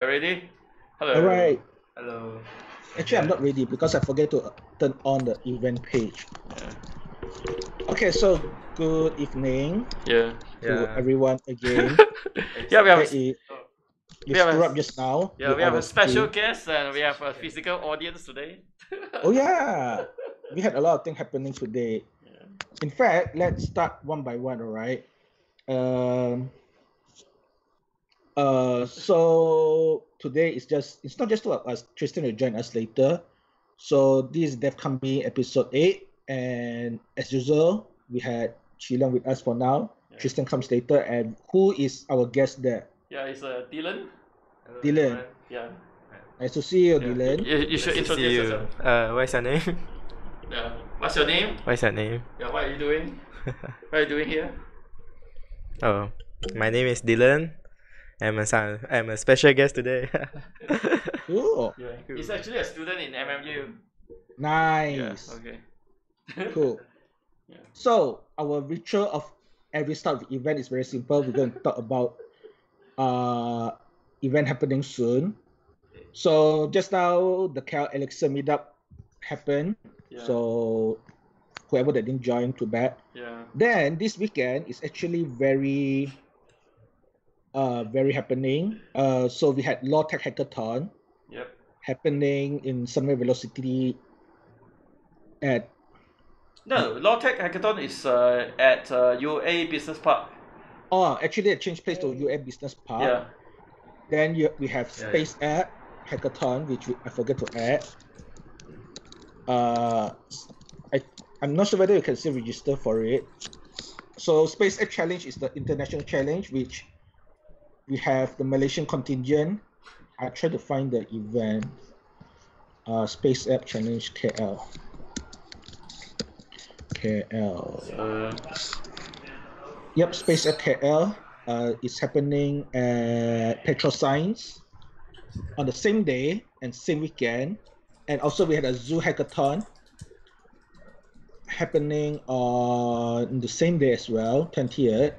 Ready? Hello. All right. Hello. Actually, I'm not ready because I forget to turn on the event page. Yeah. Okay, so good evening Yeah. to everyone again. Yeah, we have. You screwed up just now Yeah, with we have our a special stream. guest and we have a physical audience today. Oh yeah, we had a lot of things happening today. Yeah. In fact, let's start one by one. All right. So today it's not just to us. Tristan will join us later. So this is DevKami episode 8, and as usual, we had Chilang with us for now. Yeah. Tristan comes later, and who is our guest there? Yeah, it's Dylan. Hello, Dylan. everyone. Yeah. Nice to see you, Yeah. Dylan. You should Nice to introduce see you. yourself. What's your name? Yeah. What's your name? What's your name? Yeah. What are you doing? What are you doing here? Oh, my name is Dylan. I'm a special guest today. Cool. Yeah. He's actually a student in MMU. Nice. Yeah. Okay. Cool. Yeah. So our ritual of every start of the event is very simple. We're going to talk about event happening soon. So just now the Cal Elixir meetup happened. Yeah. So whoever that didn't join, too bad. Yeah. Then this weekend is actually very happening. So we had Law Tech Hackathon. Yep. Happening in Sunway Velocity at No, Law Tech Hackathon is at UA Business Park. Oh, actually I changed place to UA Business Park. Yeah. Then we have Space App Hackathon, which I forget to add. I'm not sure whether you can still register for it. So Space App Challenge is the international challenge, which we have the Malaysian contingent. I try to find the event. Space App Challenge KL. Yep, Space App KL is happening at PetroScience on the same day and same weekend. And also we had a Zoo Hackathon happening on the same day as well, 20th.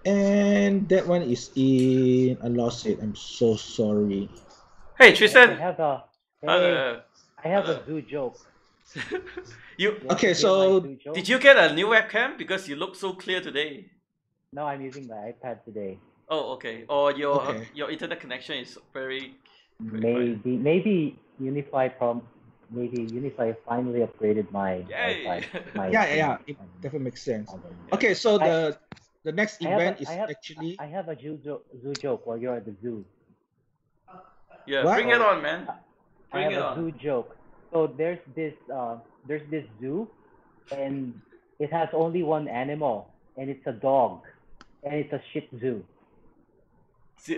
And that one is in, I lost it, I'm so sorry. Hey Tristan. I have a zoo joke. Okay, so did you get a new webcam because you look so clear today? No, I'm using my iPad today. Oh, okay. Or your internet connection is very maybe Unify finally upgraded my Yay. iPad. Yeah, it definitely makes sense. Okay, so the next event is actually I have a zoo joke while you're at the zoo. Yeah, what? Bring it on, man. I have a zoo joke. So there's this zoo, and it has only one animal, and it's a dog, and it's a Shih Tzu.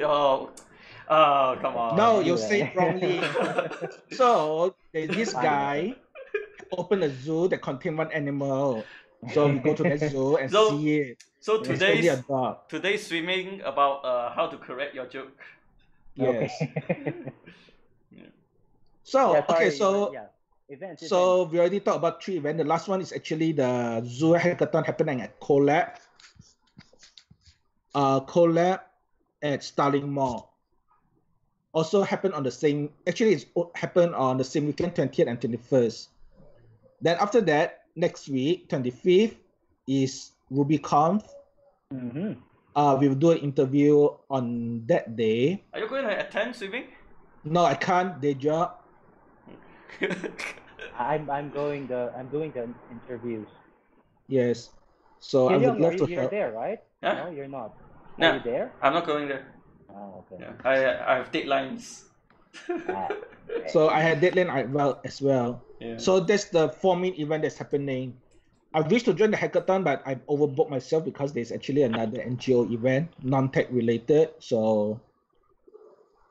Oh, come on. No, you say it wrongly. So there's this guy open a zoo that contains one animal. So we go to that zoo and see it. So today's swimming about how to correct your joke. Yes. Okay. So Yeah, event. So we already talked about 3 events. The last one is actually the Zoo Hackathon happening at Collab. Collab at Starling Mall. Also happened on the same. Actually, it's happened on the same weekend, 20th and 21st. Then after that, next week, 25th, is RubyConf. Mm-hmm. We will do an interview on that day. Are you going to attend swimming? No, I can't. Day job. I'm doing the interviews. Yes. So I would love to You're help. there, right? Huh? No, you're not. No, Are you there? I'm not going there. Oh, okay. Yeah, I have deadlines. Okay. So I had deadline as well. Yeah. So that's the 4 main event that's happening. I wish to join the hackathon, but I overbooked myself because there's actually another NGO event, non-tech related. So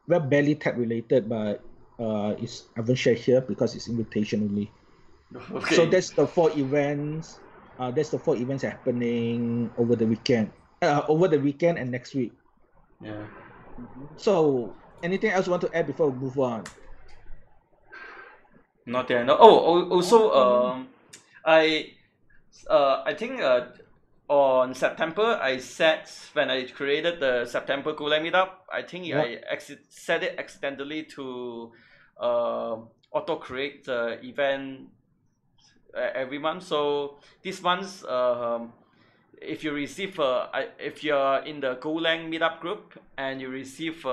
we're barely tech related, but I won't share here because it's invitation only. Okay. So that's the 4 events. That's the 4 events happening over the weekend. And next week. Yeah. So anything else you want to add before we move on? Not there. No. Oh, also, I think on September, I set when I created the September Golang meetup. I think I set it accidentally to auto create the event every month. So this month, if you receive if you're in the Golang meetup group and you receive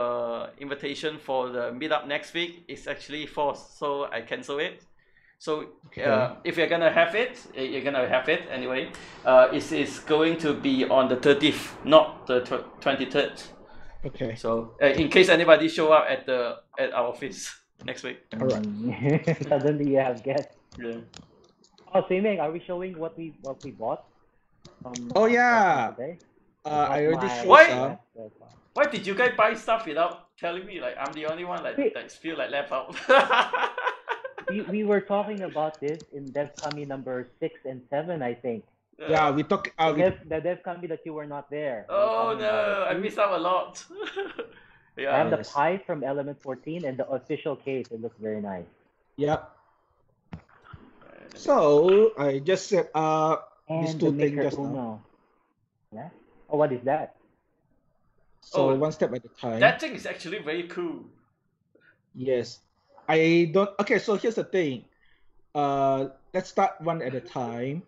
invitation for the meetup next week, it's actually false, so I cancel it. So if you're gonna have it, you're gonna have it anyway. It is going to be on the 30th, not the 23rd. Okay. So in case anybody show up at our office next week. All right. Suddenly you have guests. Yeah. Oh, Swimming, are we showing what we bought? Oh yeah. Today? I already showed Why? some. Why did you guys buy stuff without telling me? Like I'm the only one that feel like left out. we were talking about this in DevKami number 6 and 7, I think. Yeah, we talk. The DevKami that you were not there. Oh no, I missed out a lot. I have the pie from Element 14 and the official case. It looks very nice. Yep. So I just said And these the two things Maker just now. Uno. Yeah? Oh, what is that? So one step at a time. That thing is actually very cool. Yes. I don't. Okay, so here's the thing. Let's start one at a time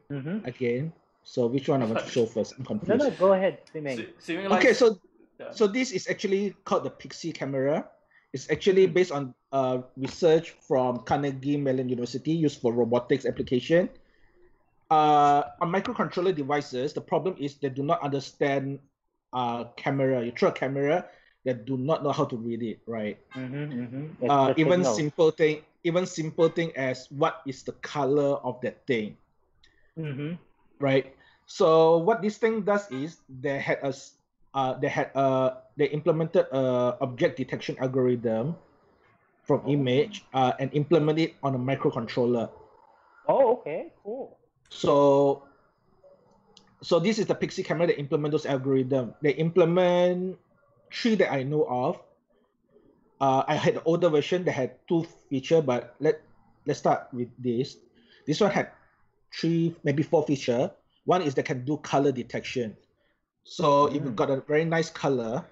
again. So which one I want to show first? I'm confused. No, go ahead, Swimming. Okay, so this is actually called the Pixie camera. It's actually based on research from Carnegie Mellon University used for robotics application. On microcontroller devices, the problem is they do not understand camera. You throw a camera, they do not know how to read it, right? Even simple thing as what is the color of that thing, right? So what this thing does is they implemented a object detection algorithm from image and implement it on a microcontroller. Oh, okay, cool. So this is the Pixie camera that implement those algorithms. They implement 3 that I know of. I had the older version that had 2 features, but let's start with this. This one had 3, maybe 4 features. One is they can do color detection. So if you've got a very nice color,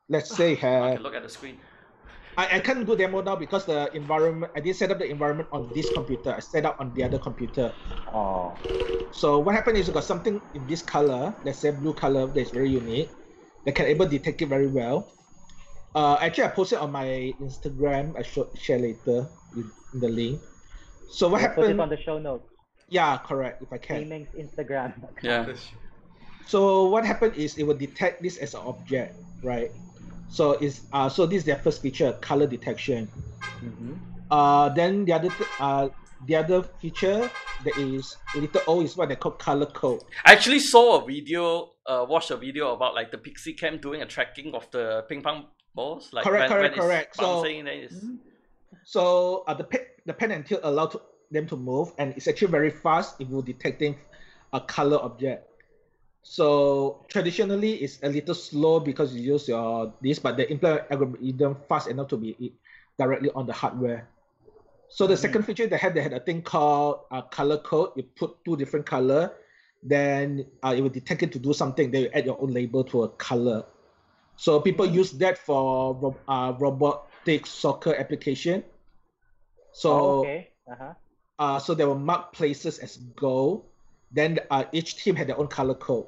let's say I can look at the screen. I can't do demo now because the environment, I didn't set up the environment on this computer. I set up on the other computer. Oh. So what happened is you got something in this color, let's say blue color, that's very unique. They can able to detect it very well. Actually, I posted on my Instagram. I share later in the link. So what happened? Put it on the show notes. Yeah, correct. If I can. Swimming's Instagram. Yeah. So what happened is it will detect this as an object, right? So it's so this is their first feature, color detection. Then the other feature that is a little old is what they call color code. I actually saw a video, watched a video about like the Pixie Cam doing a tracking of the ping pong balls. Like correct. So the pen and tilt allow them to move, and it's actually very fast if you're detecting a color object. So traditionally, it's a little slow because you use this, but they implement algorithm fast enough to be directly on the hardware. So the second feature they had a thing called color code. You put 2 different color, then it will detect it to do something. Then you add your own label to a color. So people use that for robotic soccer application. So so they will mark places as goal. Then each team had their own color code.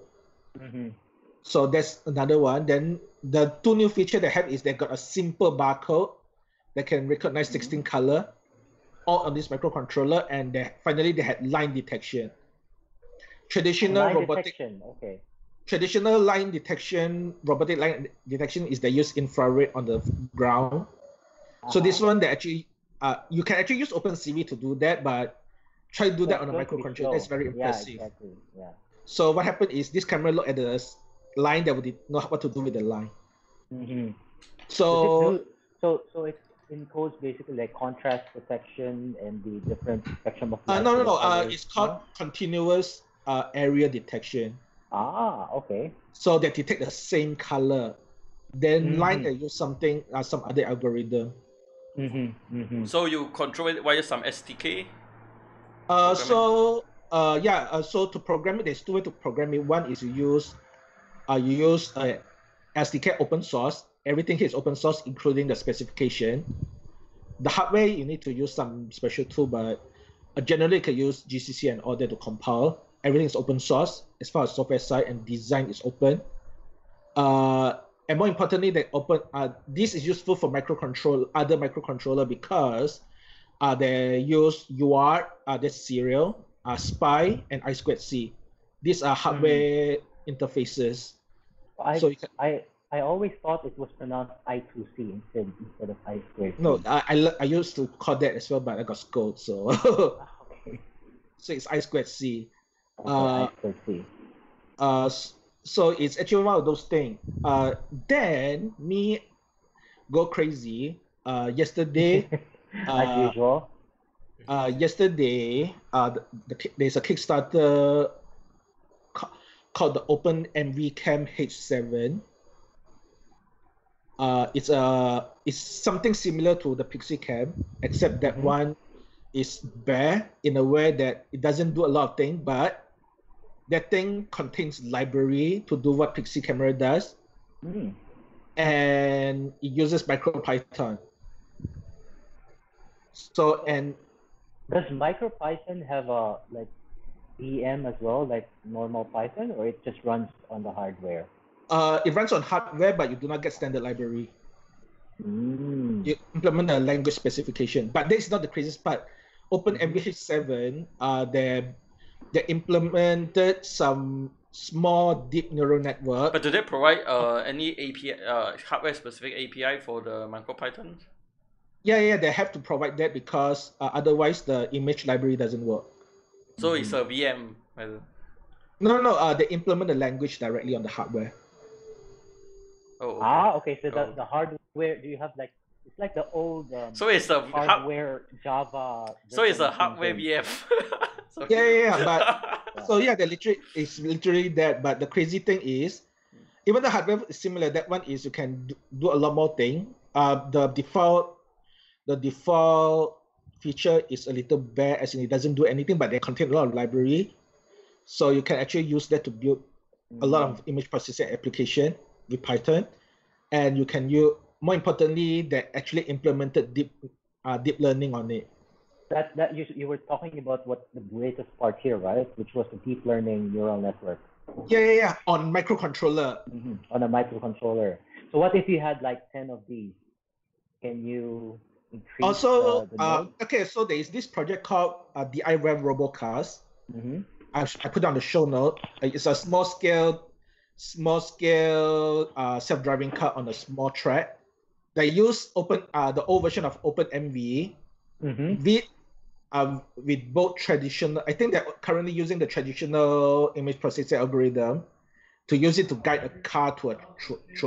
So that's another one. Then the 2 new features they have is they got a simple barcode that can recognize 16 color, all on this microcontroller, and finally they had line detection. Traditional robotic detection is they use infrared on the ground. So this one they actually you can actually use OpenCV to do that, but try to do that on a microcontroller. That's very impressive. Yeah, exactly. Yeah. So what happened is this camera look at the line that would know what to do with the line. So it encodes basically like contrast detection and the different spectrum of light. No. It's called continuous area detection. Okay. So they detect the same color. Then line they use some other algorithm. So you control it via some SDK? So So to program it, there's two ways to program it. One is you use SDK open source. Everything here is open source, including the specification. The hardware, you need to use some special tool, but generally you can use GCC and all that to compile. Everything is open source as far as software side, and design is open. And more importantly, this is useful for other microcontroller because they use UART, that's serial, SPI, and I2C. These are hardware interfaces. I always thought it was pronounced I2C instead of I2C. No, I used to call that as well, but I got scolded. So Okay. so it's I2C. I2C. So it's actually one of those things. Then me go crazy. Yesterday. As usual. Yesterday, there's a Kickstarter called the Open MV Cam H7. It's something similar to the Pixie Cam, except that one is bare in a way that it doesn't do a lot of things, but that thing contains library to do what Pixie Camera does, and it uses MicroPython. So, and does MicroPython have a like VM as well, like normal Python, or it just runs on the hardware? It runs on hardware, but you do not get standard library. You implement a language specification, but this is not the craziest part. OpenMVH7, they implemented some small deep neural network. But do they provide any API, hardware-specific API for the MicroPython? Yeah, they have to provide that because otherwise the image library doesn't work. So it's a VM. No. They implement the language directly on the hardware. Oh. Okay. Okay. So the hardware, do you have like, it's like the old so it's a hardware Java. So it's a hardware VM. So, yeah. But so yeah, it's literally that. But the crazy thing is, even the hardware is similar. That one is you can do a lot more thing. The default feature is a little bare, as in it doesn't do anything, but they contain a lot of library. So you can actually use that to build a lot of image processing application with Python. And you can use, more importantly, they actually implemented deep learning on it. That you were talking about what the greatest part here, right? Which was the deep learning neural network. Yeah. On microcontroller. On a microcontroller. So what if you had like 10 of these? Can you increase also the node? Okay, so there is this project called DIY Robocars. I put on the show note. It's a small scale self-driving car on a small track. They use the old version of OpenMV with both traditional. I think they're currently using the traditional image processing algorithm to use it to guide a car through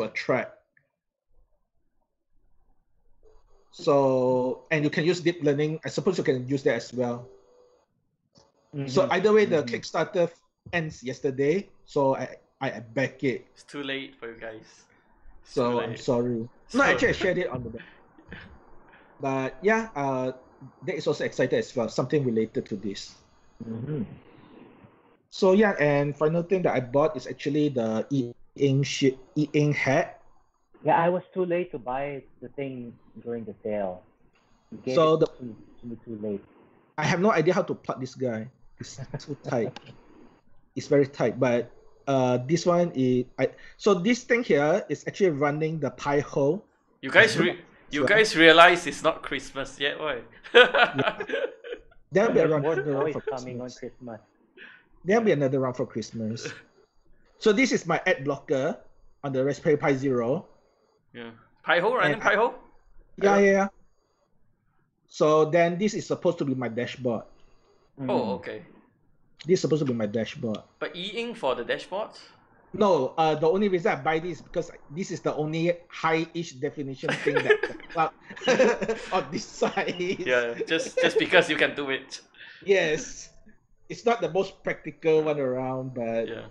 a track. So, and you can use deep learning. I suppose you can use that as well. So either way, the Kickstarter ends yesterday. So I back it. It's too late for you guys. So I'm sorry. No, actually I shared it on the back. But yeah, that is also excited as well. Something related to this. So yeah, and final thing that I bought is actually the e-ink hat. Yeah, I was too late to buy the thing during the sale. So too late. I have no idea how to plug this guy. It's too tight. It's very tight. But this one is so this thing here is actually running the Pi-hole. You guys realize it's not Christmas yet, right? There'll be More another round toys for coming on Christmas. Christmas. There'll be another round for Christmas. So this is my ad blocker on the Raspberry Pi Zero. Yeah. Pi-hole, running Pi-hole? Yeah. So then this is supposed to be my dashboard. Oh, okay. This is supposed to be my dashboard. But e-ink for the dashboard? No, the only reason I buy this is because this is the only high-ish definition thing that on this side. Yeah, just because you can do it. Yes. It's not the most practical one around, but yeah.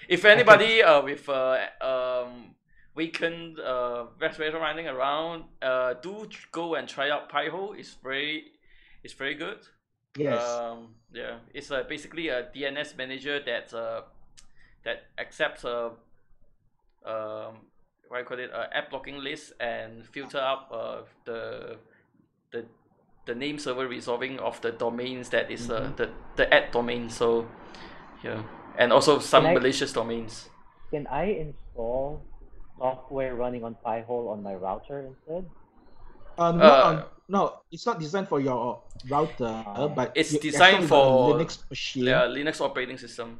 If anybody with weekend Raspberry running around, do go and try out Pi-hole. It's very good. Yes. Yeah, it's basically a DNS manager that accepts what I call it, app blocking list and filter out the the name server resolving of the domains that is the ad domain. So yeah, and also some malicious domains. Can I install software running on Pi-hole on my router instead? No, it's not designed for your router, but it's as designed long as you got a for Linux machine. Linux operating system.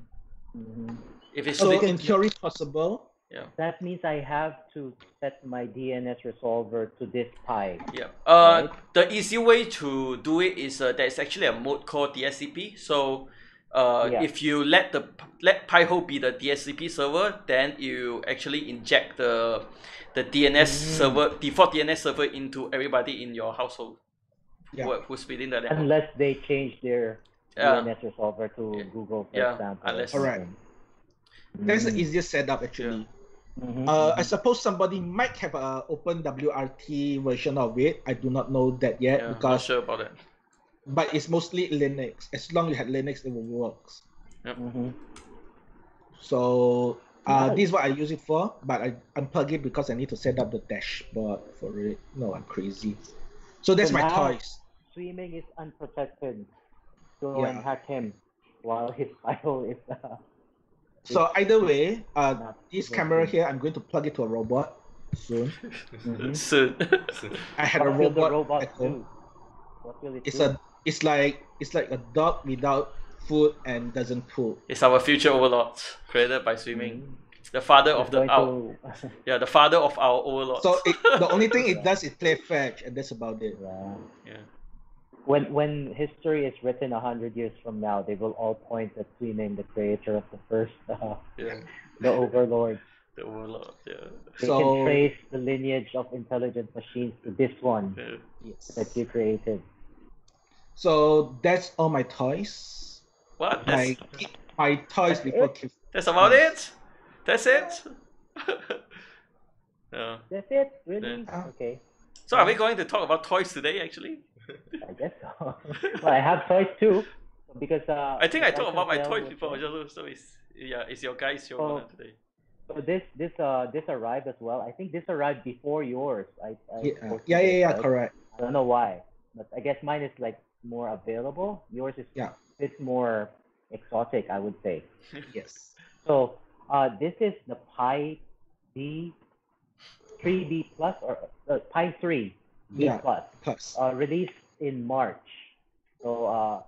If it's So in theory possible. Yeah. That means I have to set my DNS resolver to this Pi. Yeah. Right? The easy way to do it is there's actually a mode called DSCP. So if you let Pi-hole be the DSCP server, then you actually inject the DNS server, default DNS server into everybody in your household who's within the network. Unless they change their DNS resolver to Google, for example. Unless. Correct. That's the easiest setup actually. I suppose somebody might have an open WRT version of it. I do not know that yet because not sure about it. But it's mostly Linux. As long as you had Linux, it works. Yep. So this is what I use it for, but I unplug it because I need to set up the dashboard for it. No, I'm crazy. So that's my toys. Swimming is unprotected. Go and hack him while his Pi-hole is. So either way, this camera here, I'm going to plug it to a robot soon. Soon. I had a robot at home. What will it do? It's like a dog without food and doesn't poop. It's our future overlord, created by Swimming. The father of the father of our overlord. So the only thing it does is play fetch, and that's about it. Yeah. When history is written 100 years from now, they will all point at Swimming, the creator of the first, the overlord. The overlord, They can trace the lineage of intelligent machines to this one that you created. So that's all my toys. What? My toys before kids. That's about it? That's it? No. That's it? Really? Okay. So are we going to talk about toys today, actually? I guess so. Well, I have toys too, because I think I talked about my toys before. So it's your guys' show today. So this arrived as well. I think this arrived before yours. Correct. I don't know why, but I guess mine is like more available. Yours is it's more exotic, I would say. Yes. So this is the Pi D 3B Plus or Pi 3 B Plus. Released in March. So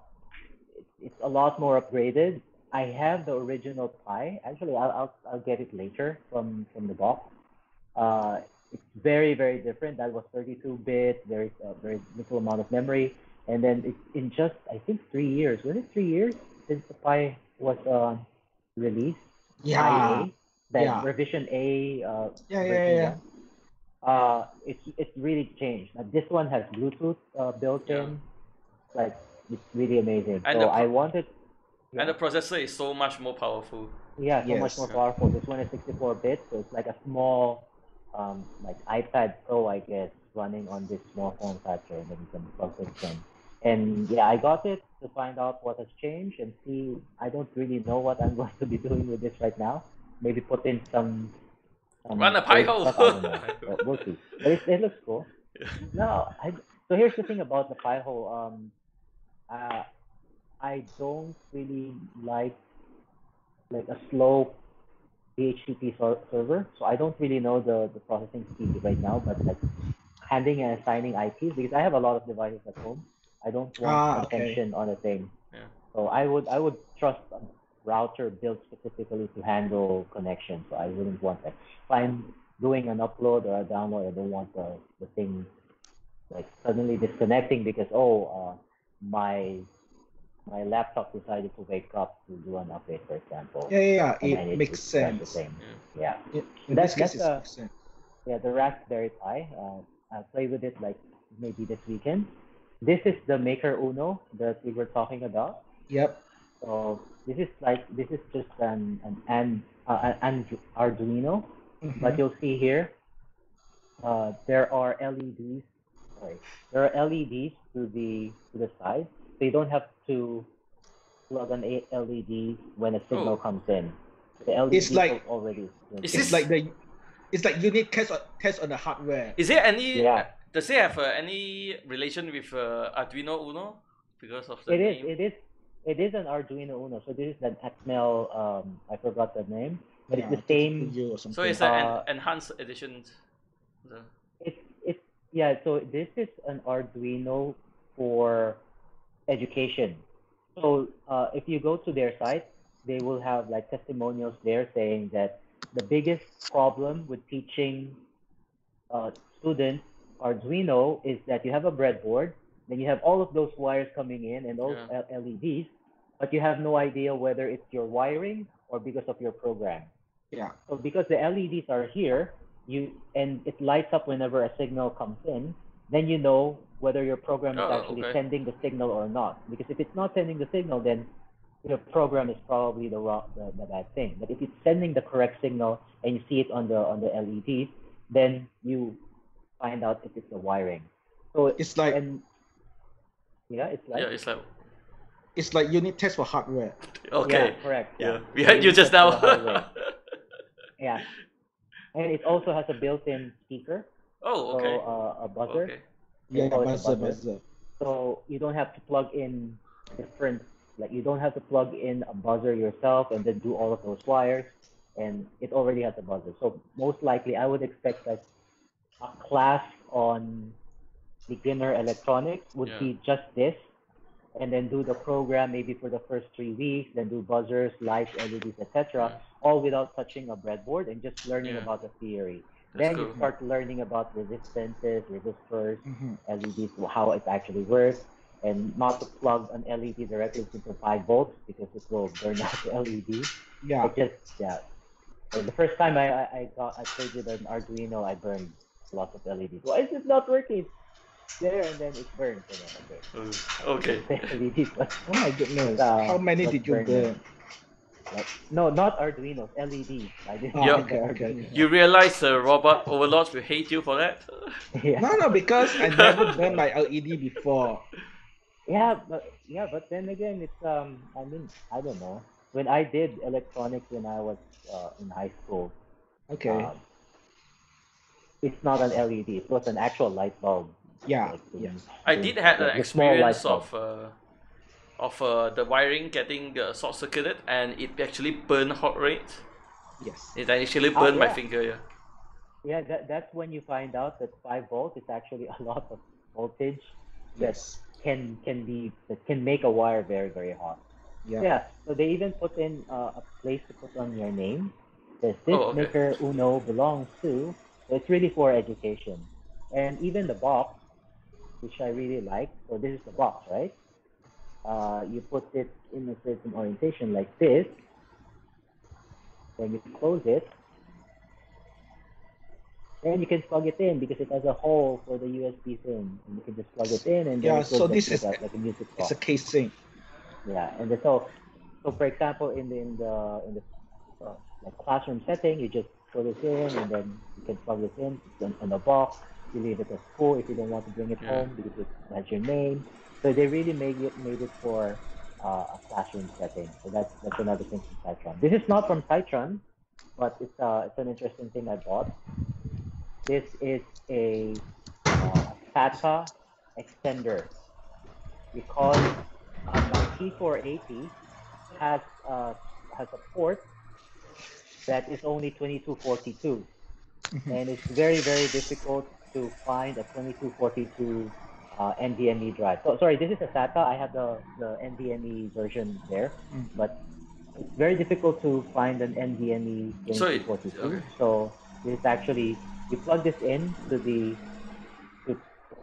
it's a lot more upgraded. I have the original Pi. Actually, I'll get it later from the box. It's very, very different. That was 32-bit. There's a very little amount of memory. And then it's in just, I think, 3 years. Was it 3 years since the Pi was released? Yeah. Revision A. It's really changed. Now, this one has Bluetooth built in. Like, it's really amazing. And so I wanted. And the processor is so much more powerful. Yeah, so much more powerful. This one is 64-bit, so it's like a small, like iPad Pro, I guess, running on this small form factor, and then you can plug it in. And yeah, I got it to find out what has changed and see. I don't really know what I'm going to be doing with this right now. Maybe put in some run a Pi-hole. We'll see. But it looks cool. No, so here's the thing about the Pi-hole. I don't really like a slow DHCP server, so I don't really know the processing speed right now. But like handling and assigning IPs, because I have a lot of devices at home, I don't want attention on a thing. Yeah. So I would trust a router built specifically to handle connections. So I wouldn't want that. If I'm doing an upload or a download, I don't want the thing like suddenly disconnecting because my laptop decided to wake up to do an update, for example. It makes sense. Yeah. In this case, it makes sense. Yeah, the Raspberry Pi. I'll play with it like maybe this weekend. This is the Maker Uno that we were talking about. Yep. So this is just an Arduino, but you'll see here there are LEDs. There are LEDs to the side. So you don't have to plug an LED when a signal comes in. The LED It's like already. It's like unit test on the hardware. Is there any? Yeah. Does it have any relation with Arduino Uno because of the name? It is an Arduino Uno. So this is an Atmel. I forgot the name, but it's the same. So it's an enhanced edition. So this is an Arduino for education. So if you go to their site, they will have like testimonials there saying that the biggest problem with teaching students Arduino is that you have a breadboard, then you have all of those wires coming in and those LEDs, but you have no idea whether it's your wiring or because of your program. Yeah. So because the LEDs are here, and it lights up whenever a signal comes in, then you know whether your program is actually sending the signal or not. Because if it's not sending the signal, then your program is probably the bad thing. But if it's sending the correct signal and you see it on the LED, then you find out if it's the wiring. So it's like it's like unit test for hardware. Okay. Yeah, correct. Yeah, we heard you just now. Yeah, and it also has a built-in speaker. Oh, okay. So a buzzer. Okay. Yeah, buzzer. So you don't have to plug in you don't have to plug in a buzzer yourself and then do all of those wires, and it already has a buzzer. So most likely, I would expect that a class on beginner electronics would be just this, and then do the program maybe for the first 3 weeks, then do buzzers, lights, LEDs, etc., all without touching a breadboard and just learning about the theory. Then you start learning about resistances, resistors, LEDs, how it actually works, and not to plug an LED directly into 5 volts because it will burn out the LED. Yeah. So the first time I played with an Arduino, I burned lots of LEDs. Why is it not working? It's there and then it burns. Okay. LEDs, but, oh my goodness! How many did you burn? No, not Arduinos, LEDs. I didn't okay. You realize robot overlords will hate you for that? Yeah. No, because I never burned my LED before. Yeah, but then again, it's I mean, I don't know. When I did electronics when I was in high school, it's not an LED. It was an actual light bulb. Yeah, I did have an experience of the wiring getting short circuited and it actually burned hot rate. Yes. It actually burned my finger. Yeah. Yeah, that's when you find out that 5 volts is actually a lot of voltage. Yes. That can make a wire very, very hot. Yeah. So they even put in a place to put on your name. This maker Uno belongs to. So it's really for education. And even the box, which I really like. So this is the box, right? You put it in a certain orientation like this. Then you close it. And you can plug it in because it has a hole for the USB thing. And you can just plug it in and then so this is like a music box. It's a casing. Yeah, and so for example, in the like classroom setting, you just put it in and then you can plug it in the box. You leave it at school if you don't want to bring it home because it has your name. So they really made it for a classroom setting. So that's another thing from Citron. This is not from Citron, but it's an interesting thing I bought. This is a SATA extender because my T480 has a port that is only 2242, and it's very, very difficult to find a 2242 NVMe drive. So sorry, this is a SATA. I have the NVMe version there, but it's very difficult to find an NVMe 2242. So this actually, you plug this in to the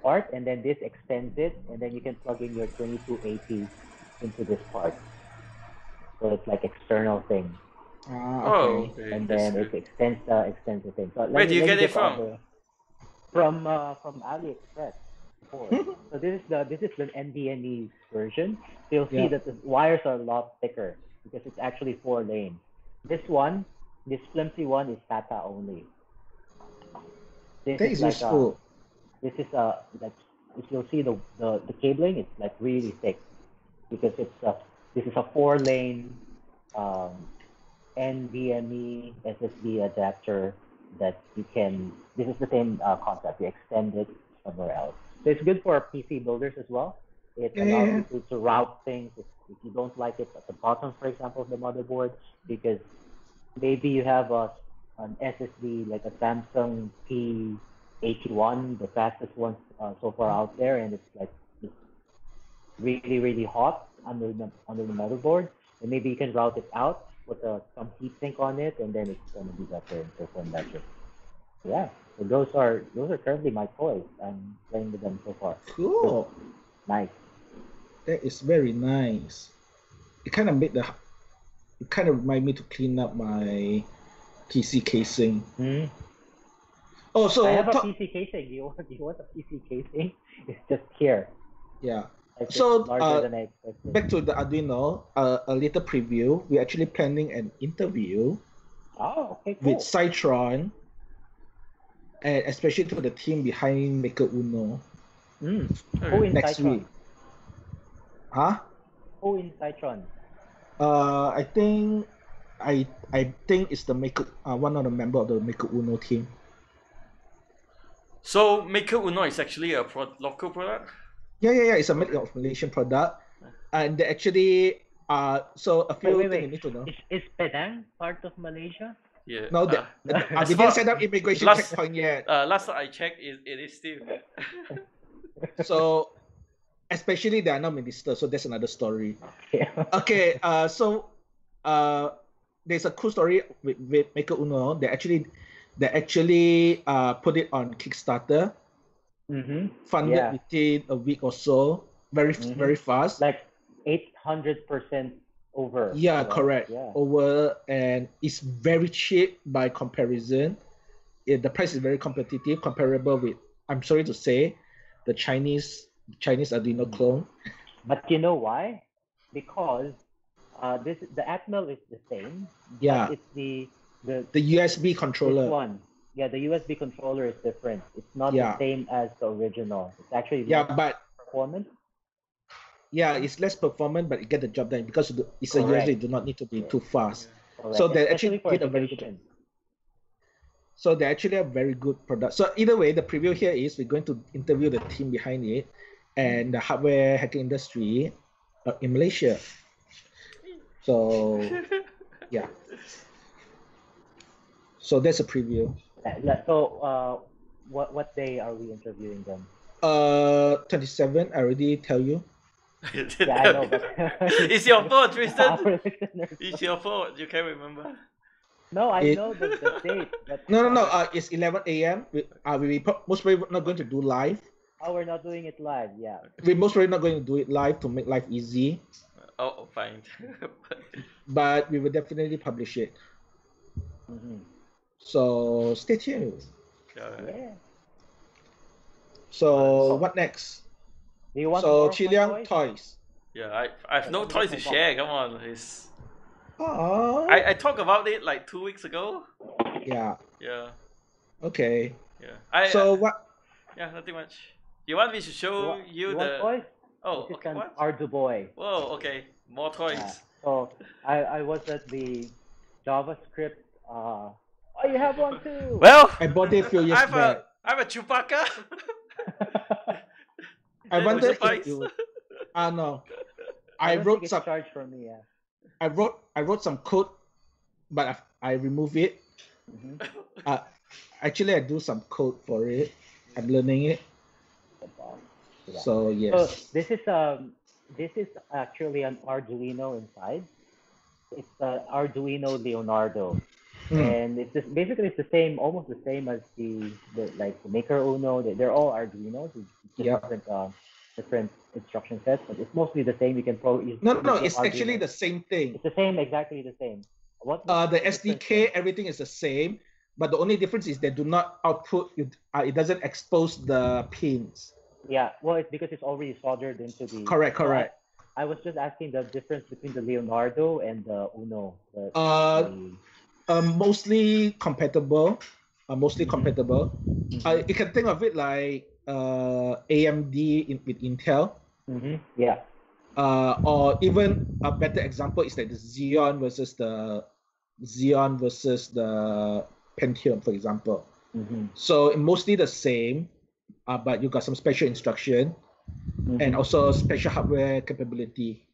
part, and then this extends it, and then you can plug in your 2280 into this part. So it's like external thing. Okay. And then it extends the thing. So where do you get it from? From AliExpress. So this is the NVMe version. So you'll see that the wires are a lot thicker because it's actually 4 lanes. This flimsy one is SATA only. This is like if you'll see the cabling, it's like really thick. because this is a 4-lane NVMe SSD adapter that you can. This is the same concept. You extend it somewhere else. So it's good for PC builders as well. It allows you to route things if you don't like it at the bottom, for example, of the motherboard, because maybe you have an SSD like a Samsung P81, the fastest one so far out there, and it's really really hot under the motherboard, and maybe you can route it out, put some heatsink on it, and then it's going to be better and perform better. Yeah, so those are currently my toys. I'm playing with them so far. Cool. So, nice. That is very nice. It kind of remind me to clean up my PC casing. Mm. Oh, so I have a PC casing. Do you want a PC casing? It's just here. Yeah. It's So larger than I expected. back to the Arduino, a little preview. We're actually planning an interview Okay, cool. with Citron, and especially to the team behind Maker Uno. Who in next Citron? week. Huh? Who in Citron? I think it's the Maker, one of the member of the Maker Uno team. So Maker Uno is actually a local product? Yeah. It's a Malaysian product, and they actually so a few things you need to know. Is Penang part of Malaysia? Yeah. No, we didn't set up immigration checkpoint yet. Last I checked, it is still. So, especially they are not ministers, so that's another story. Yeah. Okay. So, there's a cool story with Maker Uno. They actually put it on Kickstarter. Funded within a week or so, very fast. Like 800% over. Yeah, right? correct. Yeah. Over, and it's very cheap by comparison. The price is very competitive, comparable with, I'm sorry to say, the Chinese Arduino clone. But you know why? Because the Atmel is the same. Yeah. It's the USB controller. This one. Yeah, the USB controller is different. It's not the same as the original. It's actually but performance. Yeah, it's less performant, but it get the job done because it's a USB. You do not need to be too fast. Correct. So they Especially actually did a very good. So they actually have very good product. So either way, the preview here is we're going to interview the team behind it and the hardware hacking industry in Malaysia. So yeah. So that's a preview. So what day are we interviewing them? 27. I already tell you. Yeah, I know, but it's your fault, Tristan. It's your fault. You can't remember. No, I know the date. But No. It's 11 a.m. We most probably not going to do live. Oh, we're not doing it live. Yeah. We're most probably not going to do it live to make life easy. Oh, fine. But we will definitely publish it. So stay tuned. Yeah. So what next? Do you want so more Chiliang toys? Yeah, I have no toys to share. Come on, it's. Oh. I talked about it like 2 weeks ago. Yeah. Yeah. Okay. Yeah. So what? Yeah, nothing much. You want me to show you want the? toys? Oh, this okay. is an What? Arduboy. Whoa. Okay. More toys. Yeah. So I was at the JavaScript. Oh, you have one too. Well, I bought it a few years back. I have a Chewbacca. I wonder if you. No. I wrote some. Charge for me, yeah. I wrote some code, but I removed it. Actually, I do some code for it. I'm learning it. Yeah. So yes. So this is actually an Arduino inside. It's an Arduino Leonardo, and it's just basically it's the same, almost the same as the Maker Uno. They're all Arduinos. It's different instruction sets, but it's mostly the same. You can use. No. It's Arduino. Actually the same thing. It's the same, exactly the same. What? The SDK, everything is the same, but the only difference is they do not output. It doesn't expose the pins. Yeah, well, it's because it's already soldered into the. Correct. I was just asking the difference between the Leonardo and the Uno. Mostly compatible. You can think of it like AMD with Intel. Yeah. Or even a better example is like the Xeon versus the Pentium, for example. So mostly the same, but you got some special instruction and also special hardware capability.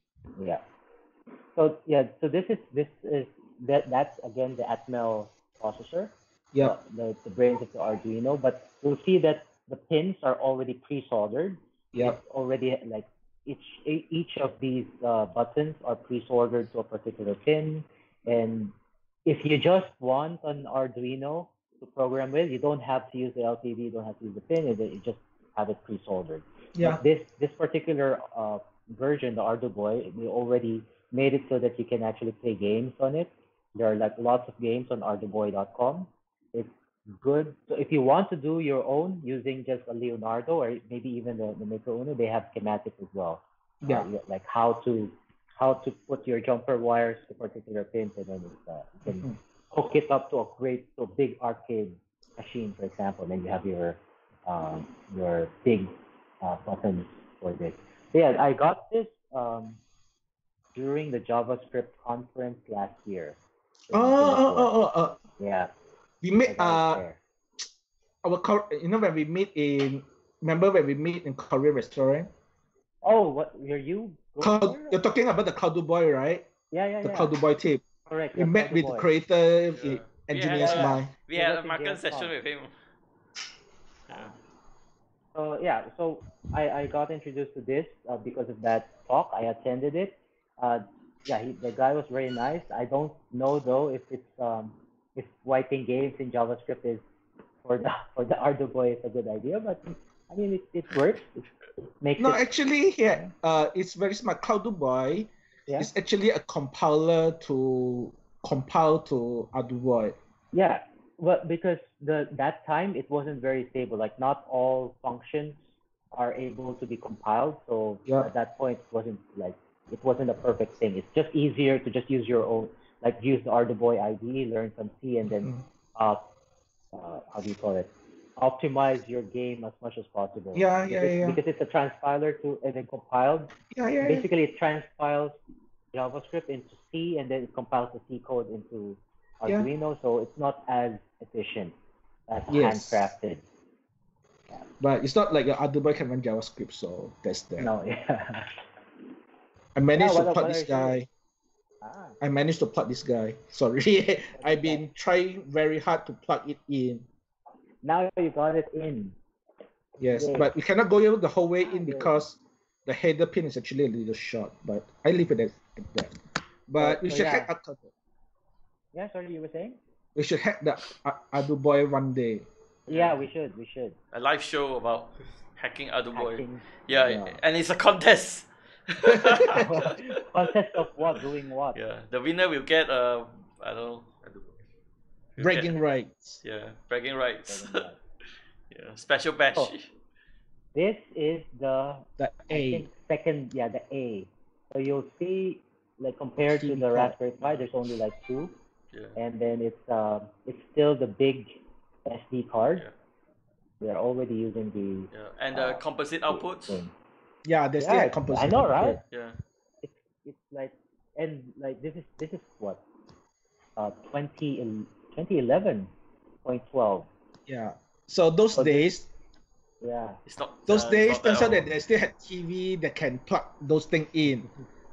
Yeah. So this is that's again the Atmel processor. Yeah. The brains of the Arduino, but you'll see that the pins are already pre-soldered. Yeah. It's already like each of these buttons are pre-soldered to a particular pin, and if you just want an Arduino to program with, you don't have to use the LCD, you don't have to use the pin, you just have it pre-soldered. Yeah. But this particular version, the ArduBoy, we already made it so that you can actually play games on it. There are like lots of games on arduboy.com. It's good. So if you want to do your own using just a Leonardo or maybe even the Micro Uno, they have schematics as well. Yeah. Like how to put your jumper wires to particular pins, and then you can hook it up to a big arcade machine, for example. And then you have your big buttons for this. So yeah, I got this during the JavaScript conference last year. Yeah. We made when we meet in, remember when we meet in Korean restaurant? Oh, what you're you're talking about the ArduBoy, right? Yeah. The ArduBoy tape. Correct. We met with the creator engineers mind. We had a market session with him. So I got introduced to this because of that talk. I attended it. The guy was very nice. I don't know though if it's if writing games in JavaScript is for the ArduBoy is a good idea, but I mean it works. Actually, it's very smart. ArduBoy is actually a compiler to compile to ArduBoy. Yeah, well, because that time it wasn't very stable. Like not all functions are able to be compiled. So at that point, it wasn't a perfect thing. It's just easier to just use your own, like use the ArduBoy IDE, learn some C, and then how do you call it? Optimize your game as much as possible. Because it's a transpiler and then compiled. Basically, it transpiles JavaScript into C, and then it compiles the C code into Arduino, so it's not as efficient as handcrafted. But it's not like your ArduBoy can run JavaScript, so that's that. No, yeah. I managed to plug this guy. I managed to plug this guy. Sorry, I've been trying very hard to plug it in. Now you got it in. Yes, but we cannot go the whole way in because the header pin is actually a little short. But I leave it at that. But we should hack up. Yeah, sorry, you were saying? We should hack the ArduBoy one day. Yeah, we should. A live show about hacking ArduBoy. Yeah, and it's a contest. Contest of what? Doing what? Yeah, the winner will get I don't know. Bragging rights. Yeah, bragging rights. Yeah, special badge. Oh, this is the A. Second, the A. So you'll see, like compared to the Raspberry Pi, there's only like two. Yeah. And then it's still the big SD card. Yeah. They're already using the and the composite outputs. Yeah, they still have composite. I know, right? Yeah. It's like, and like this is what 2011.12. Yeah. So those days. It's not. Those days turns out that they still had TV that can plug those things in.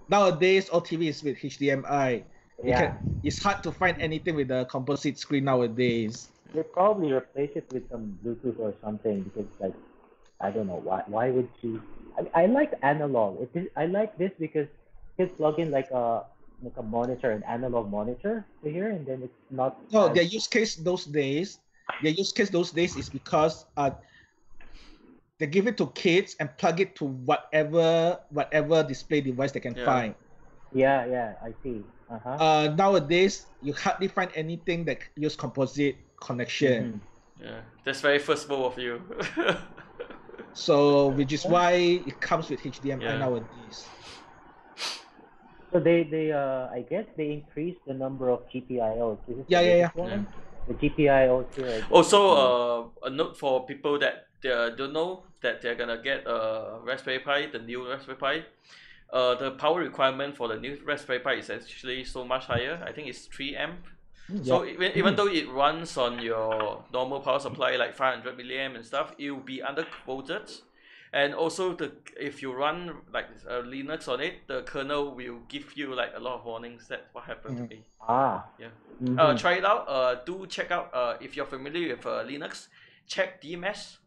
Nowadays, all TV is with HDMI. It's hard to find anything with a composite screen nowadays. They probably replace it with some Bluetooth or something because, like, I don't know why would you? I like analog. I like this because you can plug in like a monitor, an analog monitor to here, and then it's not. No, their use case those days is because they give it to kids and plug it to whatever display device they can find. Yeah, I see. Nowadays, you hardly find anything that use composite connection. Yeah, that's very first world of you. So, which is why it comes with HDMI nowadays. So they I guess they increased the number of GPIOs. Yeah. The GPIOs here. Also, a note for people that don't know that they're gonna get a Raspberry Pi, the new Raspberry Pi. the power requirement for the new Raspberry Pi is actually so much higher. I think it's 3 amp. So even though it runs on your normal power supply like 500 milliamp and stuff, it will be underquoted. And also if you run like Linux on it, the kernel will give you like a lot of warnings. That's what happened to me. Yeah. Try it out. Do check out if you're familiar with Linux, check DMS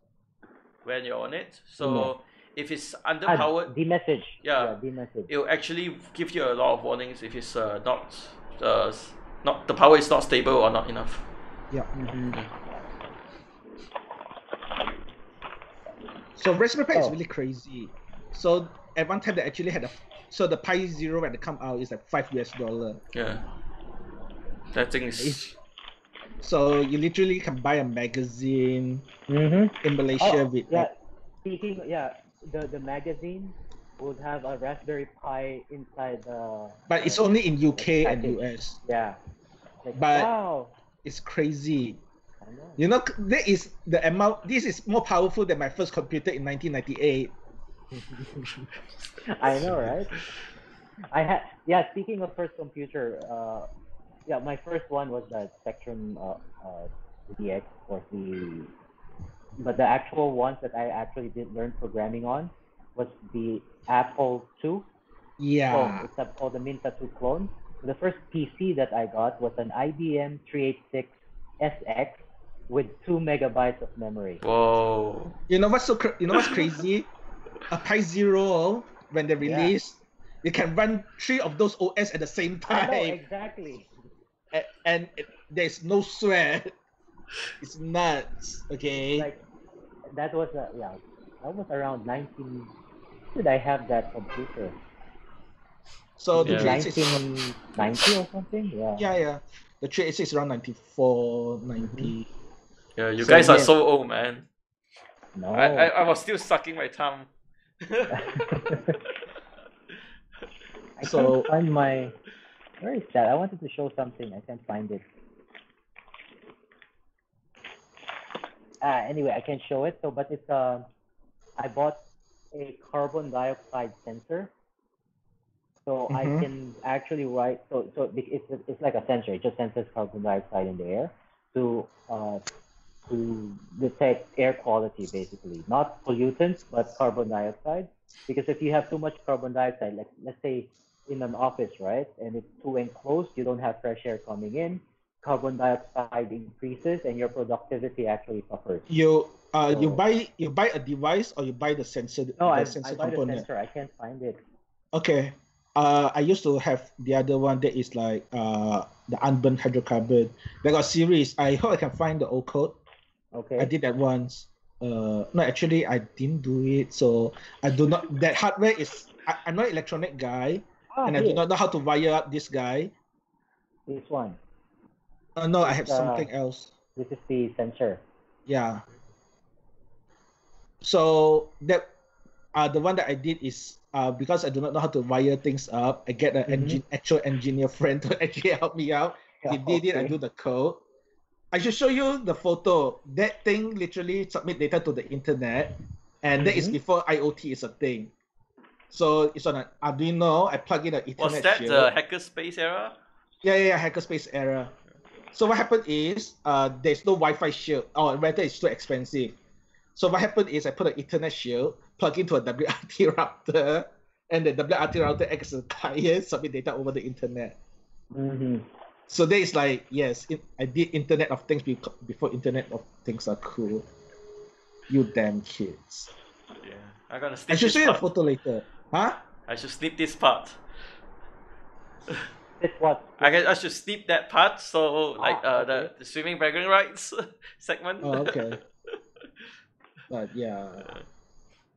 when you're on it. So if it's underpowered, DMessage. Yeah, DMessage. It will actually give you a lot of warnings if it's not the power is not stable or not enough. Yeah. So Raspberry Pi is really crazy. So at one time they actually had the Pi Zero when it come out is like $5. Yeah. That thing is. So you literally can buy a magazine in Malaysia with. Speaking, the magazine would have a Raspberry Pi inside the. But it's only in UK and US. Yeah. But wow. It's crazy. You know, that is the amount. This is more powerful than my first computer in 1998. I know, right? Speaking of first computer, my first one was the Spectrum DX but the actual ones that I actually did learn programming on was the Apple II. Yeah. It's called the Minta 2 clone. The first PC that I got was an IBM 386 SX with 2 megabytes of memory. Whoa! You know what's crazy? A Pi Zero when they release, you can run 3 of those OS at the same time. I know, exactly. And there's no sweat. It's nuts. Okay. Like that was around 19. Did I have that computer? So the 1990 or something? Yeah. The 386 is around 94, 90. Yeah, you guys are so old, man. No. I was still sucking my thumb. I can't find my. Where is that? I wanted to show something. I can't find it. Anyway, I can show it. So, but it's I bought a carbon dioxide sensor. So I can actually write. So it's like a sensor. It just senses carbon dioxide in the air to detect air quality, basically, not pollutants but carbon dioxide. Because if you have too much carbon dioxide, like let's say in an office, right, and it's too enclosed, you don't have fresh air coming in. Carbon dioxide increases, and your productivity actually suffers. You buy a device or you buy the sensor? No, I sensor buy component. the sensor. I can't find it. Okay. I used to have the other one that is like the unburned hydrocarbon. They got series. I hope I can find the old code. Okay. I did that once. No, actually I didn't do it. So I do not. That hardware is. I'm not an electronic guy, and I do not know how to wire up this guy. This one. No, I have something else. This is the sensor. Yeah. So that the one that I did is because I do not know how to wire things up, I get an actual engineer friend to actually help me out. He did it. I do the code. I should show you the photo. That thing literally submit data to the internet, and that is before IoT is a thing. So it's on an Arduino. I plug in an Ethernet. Was that shield. the hackerspace era? Yeah, hackerspace era. So what happened is there's no Wi-Fi shield, or rather it's too expensive. So what happened is I put an Ethernet shield, plug into a WRT router, and the WRT router acts as a client, submit data over the internet. So there is like, yes, I did Internet of Things before Internet of Things are cool. You damn kids. Yeah, I'm gonna snip I should this show you a part. photo later. Huh? I should snip this part. It's what? I should snip that part, so like the swimming bragging rights segment. Oh, okay. But yeah.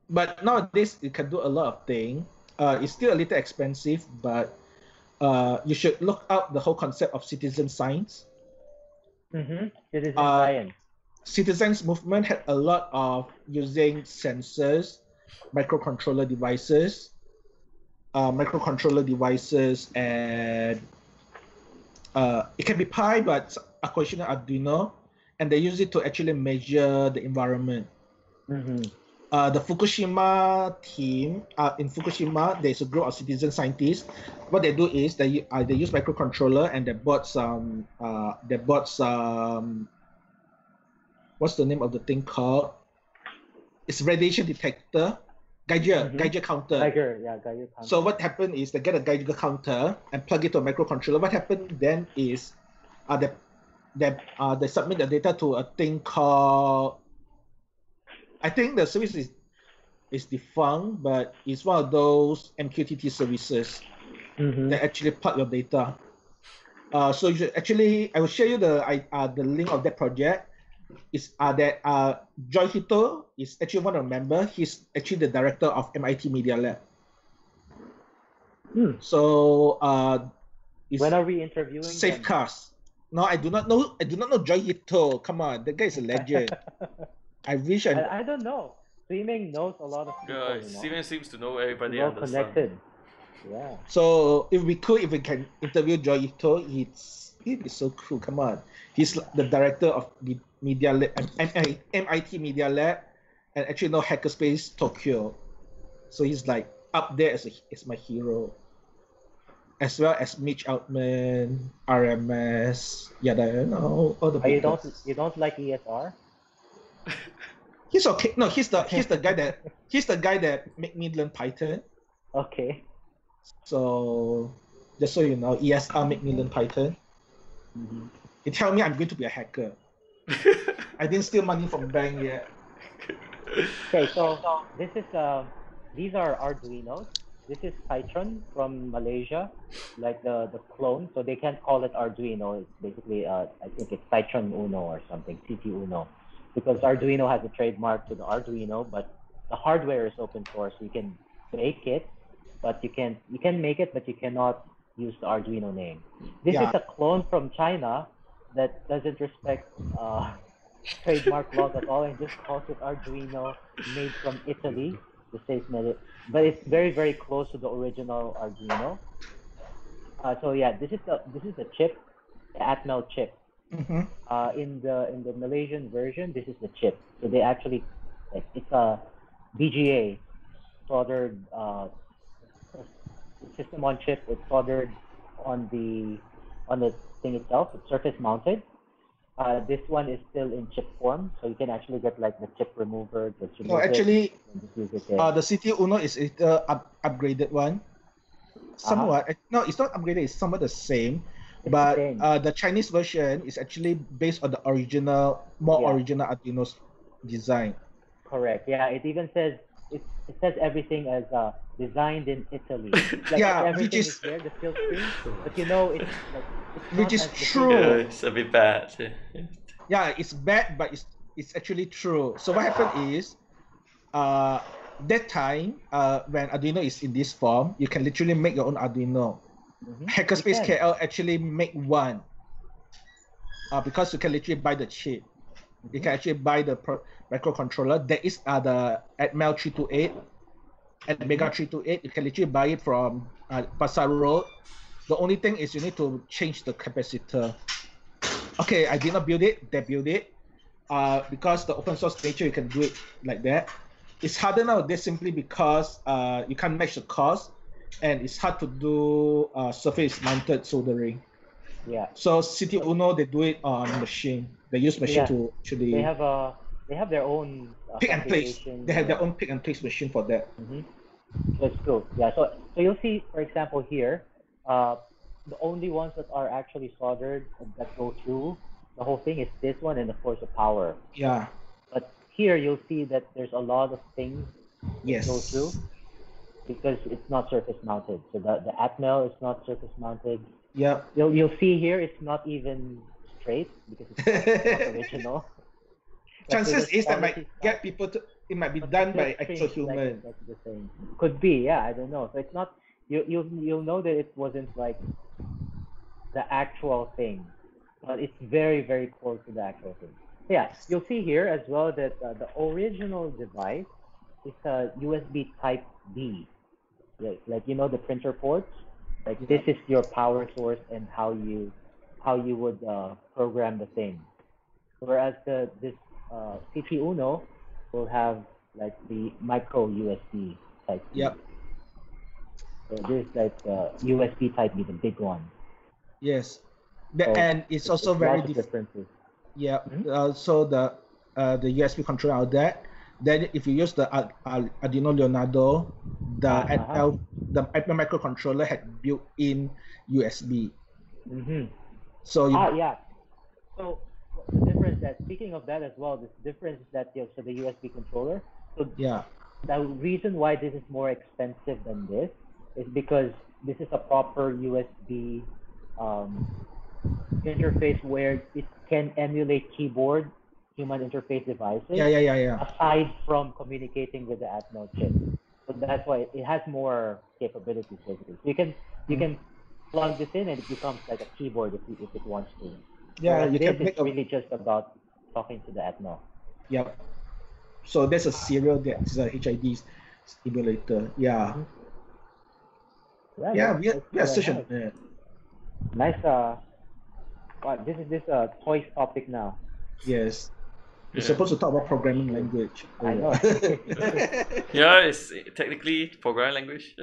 But nowadays you can do a lot of things. It's still a little expensive, but you should look up the whole concept of citizen science. Citizen science. Citizens movement had a lot of using sensors, microcontroller devices, and it can be Pi, but occasionally Arduino, and they use it to actually measure the environment. the Fukushima team, in Fukushima, there's a group of citizen scientists. What they do is they use microcontroller and they bought some what's the name of the thing called? It's radiation detector, Geiger counter. Geiger counter. So what happened is they get a Geiger counter and plug it to a microcontroller. What happened then is they submit the data to a thing called, I think the service is defunct, but it's one of those MQTT services that actually plug your data. So you should actually, I will share you the link of that project. Is that Joy Hito is actually one of the members. He's actually the director of MIT Media Lab. So when are we interviewing Safe them? Cars. No, I do not know Joy Hito. Come on, that guy is a legend. I wish I don't know. Swimming knows a lot of people. Steven seems to know everybody. Well connected. Yeah. So if we can interview Joy Hito, he'd be so cool. Come on, he's the director of the Media Lab, MIT Media Lab, and actually know Hackerspace Tokyo. So he's like up there as my hero, as well as Mitch Altman, RMS, all the. You don't like ESR? He's okay. No, he's the guy that made me learn Python. Okay. So just so you know, ESR made me learn Python. He tell me I'm going to be a hacker. I didn't steal money from bank yet. Okay, so this is these are Arduinos. This is Citron from Malaysia, like the clone. So they can't call it Arduino. It's basically I think it's Citron Uno or something, CT Uno, because Arduino has a trademark to the Arduino, but the hardware is open source. So you can make it, but you can make it, but you cannot use the Arduino name. This is a clone from China that doesn't respect trademark laws at all and just calls it Arduino, made from Italy. The safe method, but it's very, very close to the original Arduino. So yeah, this is the chip, the Atmel chip. In the Malaysian version, this is the chip. So they actually, it's a BGA soldered system on chip. It's soldered on the thing itself. It's surface mounted. This one is still in chip form, so you can actually get like the chip remover. No, actually, the CT Uno is upgraded one. Somewhat. No, it's not upgraded. It's somewhat the same. But the Chinese version is actually based on the original Arduino design. Correct. Yeah, it even says it says everything as designed in Italy. Like everything is there, the field screen, but you know it's which is true. Yeah, it's a bit bad. Yeah, it's bad, but it's actually true. So what happened is, that time when Arduino is in this form, you can literally make your own Arduino. Hackerspace KL actually make one because you can literally buy the chip. You can actually buy the microcontroller. There is the Atmel 328 and Mega 328. You can literally buy it from Pasar Road. The only thing is you need to change the capacitor. Okay, I did not build it. They build it. Because the open source nature, you can do it like that. It's harder nowadays simply because you can't match the cost, and it's hard to do surface mounted soldering. Yeah. So CT Uno, they do it on machine. They use machine to actually. They have their own pick and place. They have their own pick and place machine for that. That's cool. Yeah. So you'll see, for example, here, the only ones that are actually soldered that go through the whole thing is this one and of course the power. Yeah. But here you'll see that there's a lot of things that go through because it's not surface mounted. So the Atmel is not surface mounted. Yeah. You'll see here it's not even straight because it's not original. Chances is that might get people to. It might be done by actual human. That's the thing. Could be, yeah. I don't know. So it's not. You'll know that it wasn't like the actual thing, but it's very, very close to the actual thing. Yeah, you'll see here as well that the original device is a USB Type B, like you know the printer ports. Like this is your power source and how you would program the thing. Whereas this CT Uno will have like the micro USB type B. Yep. So this is like USB type B, the big one. Yes. So And it's also very differences. Yeah. So the USB controller out there. Then if you use the Arduino Leonardo, the microcontroller had built-in USB. So yeah. So the difference that, speaking of that as well, the difference is that so the USB controller. So yeah. The reason why this is more expensive than this is because this is a proper USB interface where it can emulate keyboard human interface devices. Yeah. Aside from communicating with the Atmel chip, so that's why it has more capabilities basically. So you can plug this in and it becomes like a keyboard if it wants to. Yeah, you can make really just about talking to the Atmel. Yep. So there's a serial that's a HID emulator. Yeah. We are such a nice. This is toys topic now. Yes. We're supposed to talk about programming language. I know. Yeah, it's technically programming language.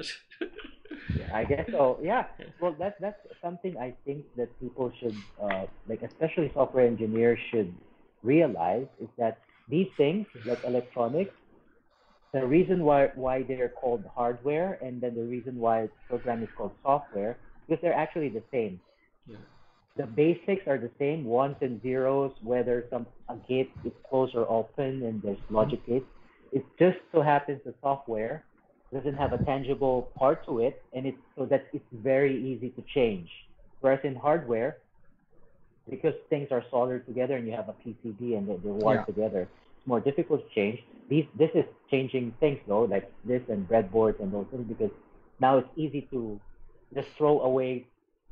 I guess so. Yeah. Well, that's something I think that people should, like, especially software engineers should realize is that these things, like electronics, the reason why they're called hardware and then the reason why program is called software, because they're actually the same. Yeah. The basics are the same, ones and zeros, whether a gate is closed or open and there's logic gates. It just so happens the software doesn't have a tangible part to it, and so that it's very easy to change. Whereas in hardware, because things are soldered together and you have a PCB and they're wired together, it's more difficult to change. This is changing things though, like this and breadboards and those things, because now it's easy to just throw away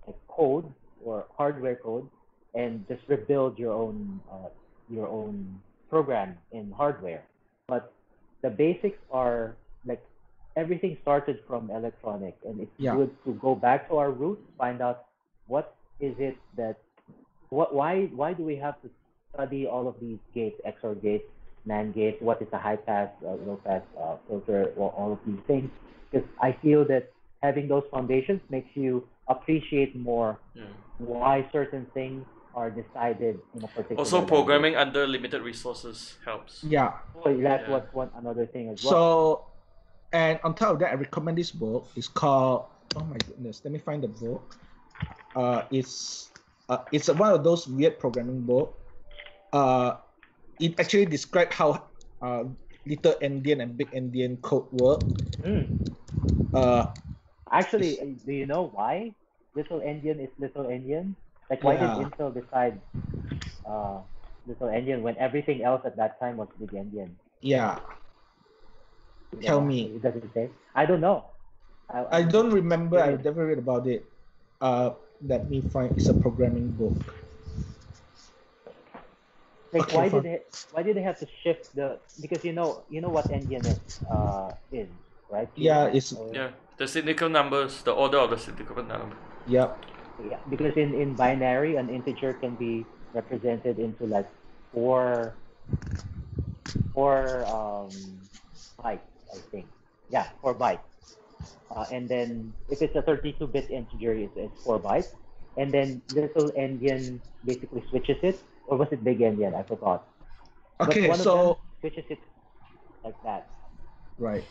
like code or hardware code and just rebuild your own program in hardware. But the basics are like everything started from electronic, and it's good to go back to our roots, find out what is it that why do we have to study all of these gates, XOR gates, NAND gates, what is a high pass, low pass filter, all of these things, because I feel that having those foundations makes you appreciate more why certain things are decided in a particular also programming under limited resources helps. Yeah. So that's what's another thing as well. So, and on top of that, I recommend this book. It's called, oh my goodness, let me find the book. It's one of those weird programming book. It actually describes how little endian and big endian code work. Actually, do you know why little endian is little endian? Like, why did Intel decide little endian when everything else at that time was big endian? Yeah. Tell me. It doesn't say. I don't know. I don't remember. I never read about it. Let me find. It's a programming book. Like, okay, why did they have to shift because you know what endian is, right? Yeah, it's the significant numbers, the order of the significant number. Yep. Yeah, because in binary, an integer can be represented into like four bytes, I think. Yeah, 4 bytes. And then if it's a 32-bit integer, it's 4 bytes. And then little endian basically switches it, or was it big endian? I forgot. Okay, but one so of them switches it like that. Right.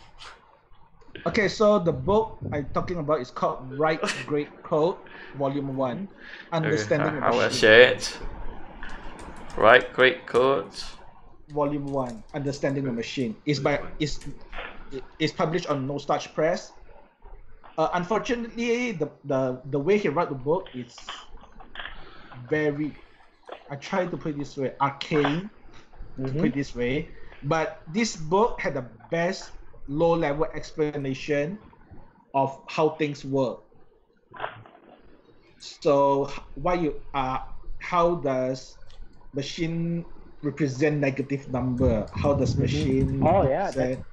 Okay, so the book I'm talking about is called Write Great Code, Volume 1. Understanding the Machine. I will share it. Write Great Code. Volume 1, Understanding the Machine. It's published on No Starch Press. Unfortunately, the way he wrote the book is very, I try to put it this way, arcane, to put it this way. But this book had the best low-level explanation of how things work. So how does machine represent negative number? How does machine represent...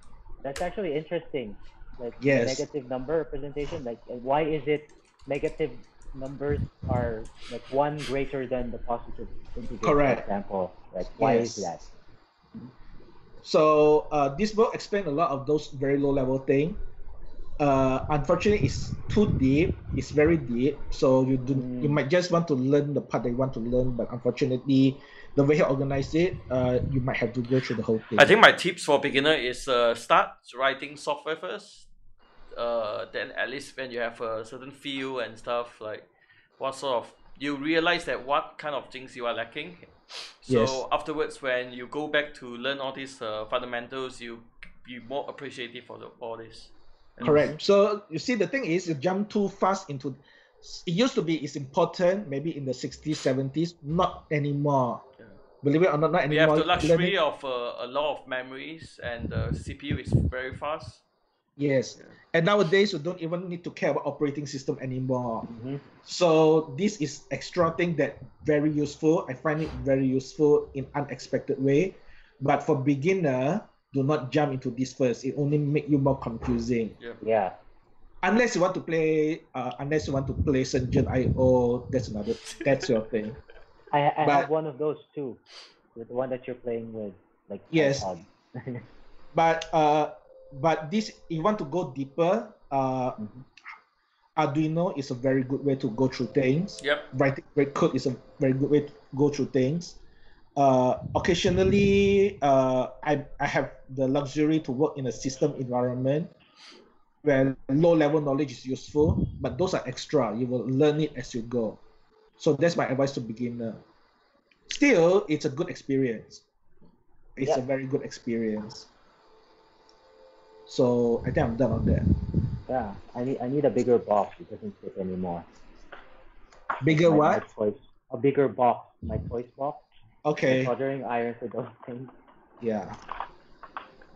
that's actually interesting. Like negative number representation, like why is it negative numbers are like 1 greater than the positive integer, correct, for example? Like why is that? So this book explains a lot of those very low level things. Unfortunately, it's too deep. It's very deep. So you might just want to learn the part that you want to learn, but unfortunately, the way he organized it, you might have to go through the whole thing. I think my tips for beginner is start writing software first. Then at least when you have a certain feel and stuff, like what sort of you realize that what kind of things you are lacking. So Yes. afterwards, when you go back to learn all these fundamentals, you be more appreciative of all this. Correct. So you see, the thing is, you jump too fast into. It used to be it's important, maybe in the 60s, 70s, not anymore. Yeah. Believe it or not, not We anymore. have the luxury of a lot of memories, and the CPU is very fast. Yes. Yeah. And nowadays, you don't even need to care about operating system anymore. Mm-hmm. So this is extra thing that very useful. I find it very useful in unexpected way. But for beginner, do not jump into this first. It only make you more confusing. Yeah. Unless you want to play, Surgeon IO, that's your thing. I have one of those too, the one that you're playing with, like yes. iPod. But this, if you want to go deeper, Arduino is a very good way to go through things. Writing great code is a very good way to go through things. Occasionally, I have the luxury to work in a system environment where low-level knowledge is useful, but those are extra. You will learn it as you go. So that's my advice to beginner. Still, it's a good experience. It's a very good experience. So I think I'm done on that. Yeah, I need a bigger box. It doesn't fit anymore. Bigger what? A bigger box. My toys box. Okay. Soldering irons for those things. Yeah.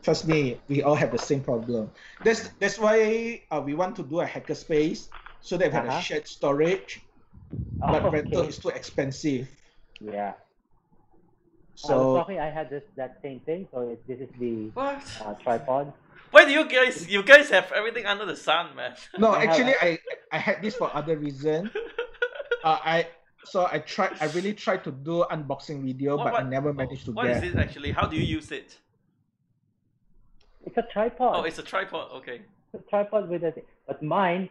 Trust me, we all have the same problem. That's why we want to do a hackerspace so that we have a shared storage. But rental is too expensive. Yeah. So I had that same thing. So this is the tripod. Why do you guys have everything under the sun, man? No, actually, I had this for other reason. I really tried to do unboxing video, but I never managed to get. What is it actually? How do you use it? It's a tripod. Oh, it's a tripod. Okay. It's a tripod with a. But mine,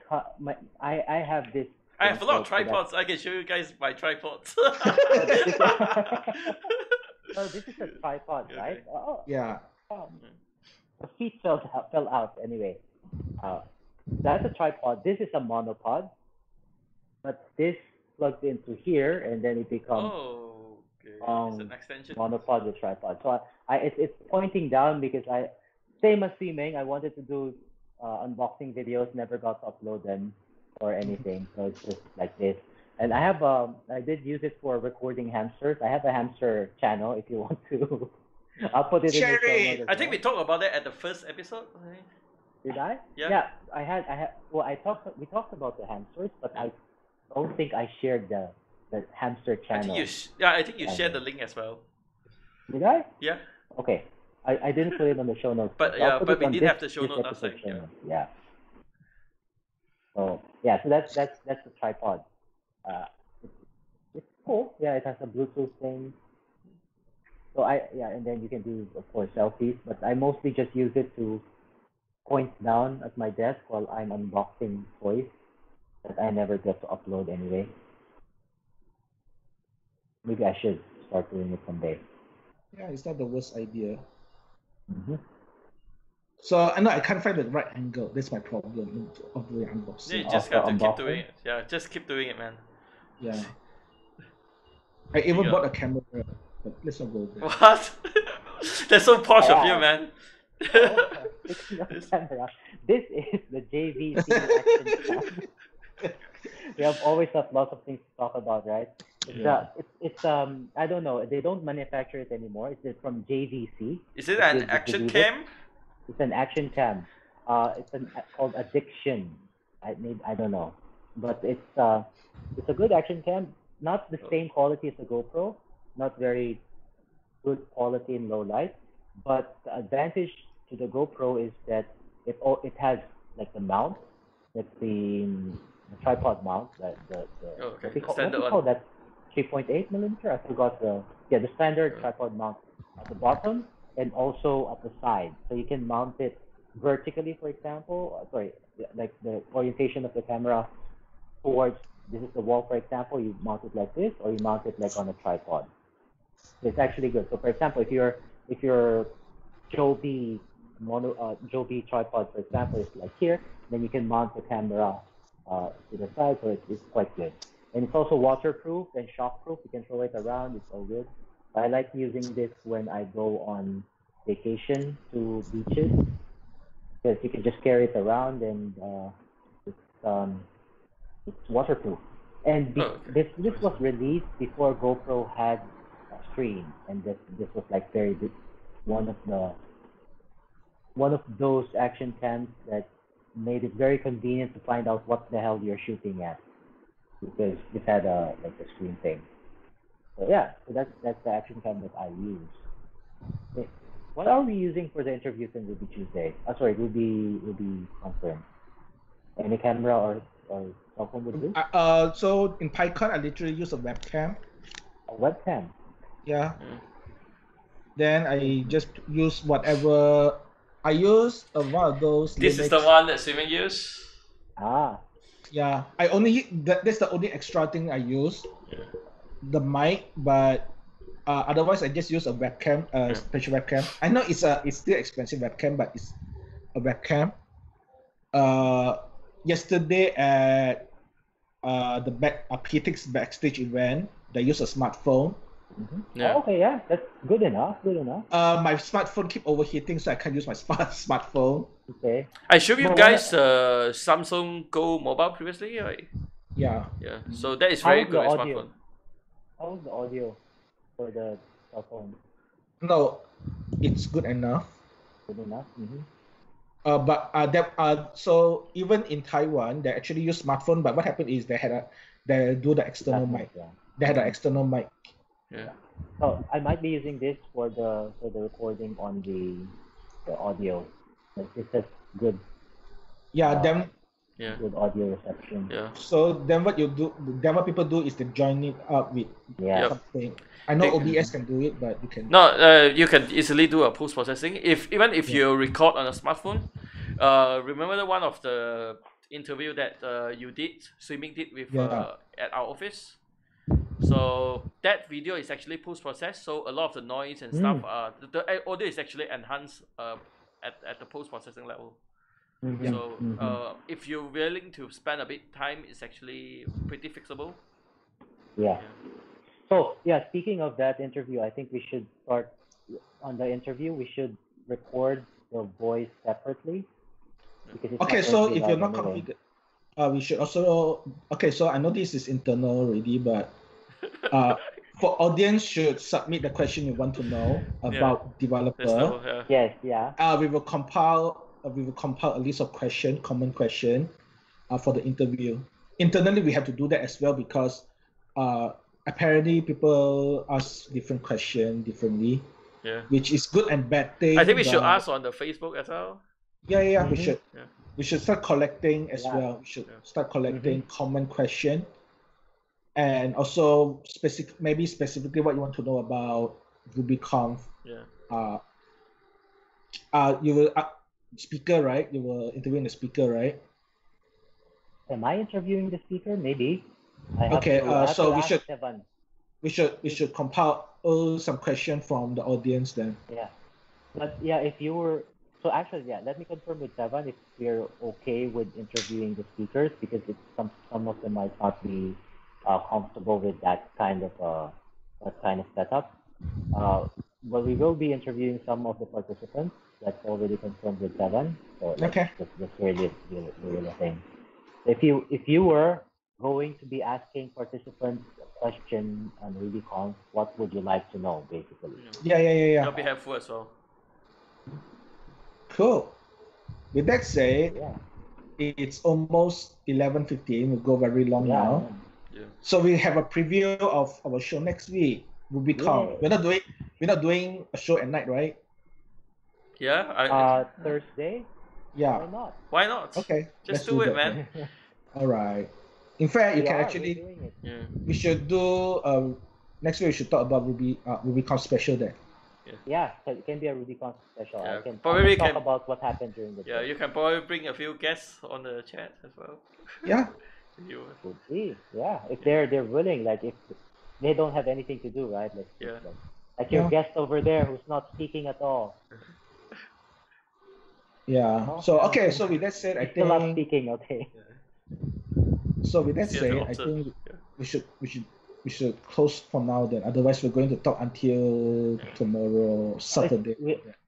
I have this. I have a lot of tripods. I can show you guys my tripods. So this is a tripod, right? Oh. Yeah. The feet fell out anyway. That's a tripod. This is a monopod, but this plugs into here, and then it becomes it's an extension. Monopod with tripod. So it's pointing down because same as streaming. I wanted to do unboxing videos, never got to upload them or anything. So it's just like this. And I have I did use it for recording hamsters. I have a hamster channel if you want to. I'll put it in the show notes. I think we talked about that at the first episode. Did I? Yeah. Yeah. I had. Well, we talked about the hamsters, but I don't think I shared the hamster channel. I think you shared the link as well. Did I? Yeah. Okay. I didn't put it on the show notes. But we did have the show notes last time. Yeah. So yeah, so that's the tripod. It's cool. Yeah, it has a Bluetooth thing. So and then you can do, of course, selfies. But I mostly just use it to point down at my desk while I'm unboxing toys that I never get to upload anyway. Maybe I should start doing it someday. Yeah, it's not the worst idea. Mm-hmm. So I can't find the right angle. That's my problem of doing unboxing. Yeah, you just have to keep doing it. Yeah, just keep doing it, man. Yeah. I even bought a camera, but let's not go there. What? That's so posh of you, man. This is the JVC action cam. We have always have lots of things to talk about, right? It's I don't know. They don't manufacture it anymore. It's from JVC. Is it an action cam? It's an action cam. It's called Addiction. I don't know, but it's a good action cam. Not the same quality as the GoPro. Not very good quality in low light. But the advantage to the GoPro is that it has like the mount, that's the tripod mount. What do you call that? 3.8 millimeter. I forgot the standard tripod mount at the bottom, and also at the side. So you can mount it vertically, for example. Sorry, like the orientation of the camera towards, this is the wall, for example. You mount it like this, or you mount it like on a tripod. So it's actually good. So for example, if your Joby Joby tripod, for example, is like here, then you can mount the camera to the side, so it's quite good. And it's also waterproof and shockproof. You can throw it around. It's all good. I like using this when I go on vacation to beaches, because you can just carry it around, and it's waterproof. And this was released before GoPro had a screen, and this was like very good, one of those action cams that made it very convenient to find out what the hell you're shooting at, because it had a screen thing. So yeah, so that's the action cam that I use. Okay. What are we using for the interviews in Ruby Tuesday? Sorry, Ruby conference. Any camera or cell phone would do? So in PyCon, I literally use a webcam. A webcam? Yeah. Then I just use whatever. I use one of those. This Linux. Is the one that Steven used? Ah. Yeah, that's the only extra thing I use. Yeah. The mic, but otherwise I just use a webcam, special webcam. I know it's still expensive webcam, but it's a webcam. Yesterday at the PTX backstage event, they use a smartphone. Mm-hmm. Yeah. Oh, okay, yeah, that's good enough. My smartphone keep overheating, so I can't use my smartphone. Okay. I showed you guys Samsung Go Mobile previously, right? Yeah. Yeah. So that is very good with smartphone. How was the audio for the cell phone? No, it's good enough. Good enough. Mm-hmm. So even in Taiwan, they actually use smartphone. But what happened is they do the external mic. Yeah. They had an external mic. Yeah. So I might be using this for the recording on the audio. It's a good. Yeah. Good audio reception. Yeah. So then what people do is they join it up with something. I know OBS can do it, but you can. No, you can easily do a post processing. Even if you record on a smartphone, remember the one of the interview that Swimming did with at our office. So that video is actually post processed. So a lot of the noise and stuff, the audio is actually enhanced at the post processing level. Mm-hmm. So if you're willing to spend a bit time, it's actually pretty fixable. Yeah. So yeah, speaking of that interview, I think we should start on the interview. We should record the voice separately. Okay, so if you're not configured, we should also. Okay, so I know this is internal already, but for audience should submit the question you want to know about developer. Yes, yeah. We will compile a list of common question, for the interview. Internally, we have to do that as well because apparently people ask different questions differently. Yeah. Which is good and bad thing. I think we should ask on the Facebook as well. Yeah, mm-hmm. We should. Yeah. We should start collecting as well. We should start collecting common question, and also specifically what you want to know about RubyConf. Yeah. You will speaker, right? You were interviewing the speaker, right? Am I interviewing the speaker? Maybe. So we should compile some questions from the audience then. Yeah, but yeah, if you were let me confirm with Sevan if we're okay with interviewing the speakers, because some of them might not be comfortable with that kind of setup. But we will be interviewing some of the participants. That's already confirmed with Sevan. So okay. That's really the thing. If you were going to be asking participants a question on RubyConf, what would you like to know, basically? Yeah. That'll be helpful as well. Cool. With that said, it's almost 11:15. We'll go very long now. Yeah. So we have a preview of our show next week. RubyConf. We're not doing a show at night, right? Yeah. Thursday. Yeah. Why not? Why not? Okay. Just do it, man. All right. In fact, you can actually. Yeah. We should do next week. We should talk about RubyConf special then. Yeah, so it can be a RubyCon special. Yeah, I can probably talk can. about what happened during the Yeah, day. you can probably bring a few guests on the chat as well. Yeah. You. Could be, yeah. If they're willing, like if they don't have anything to do, right? Like your guest over there who's not speaking at all. Yeah. Oh, So yeah, okay. So with that said, I he's still not think. speaking. Okay. So with that Still said, to I observe. think we should close for now. Then otherwise we're going to talk until tomorrow Saturday.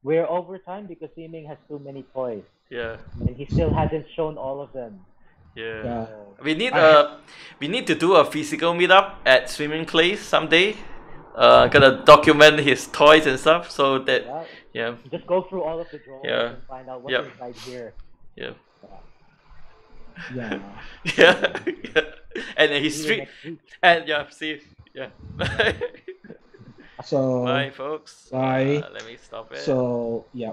We're over time because Swimming has too many toys. Yeah. And he still hasn't shown all of them. Yeah. So, We need to do a physical meetup at Swimming Place someday. Gonna document his toys and stuff so that just go through all of the drawers and find out what's inside here. Yeah. Yeah. Yeah. And then he's and see. Yeah. So bye folks. Bye. Let me stop it. So yeah.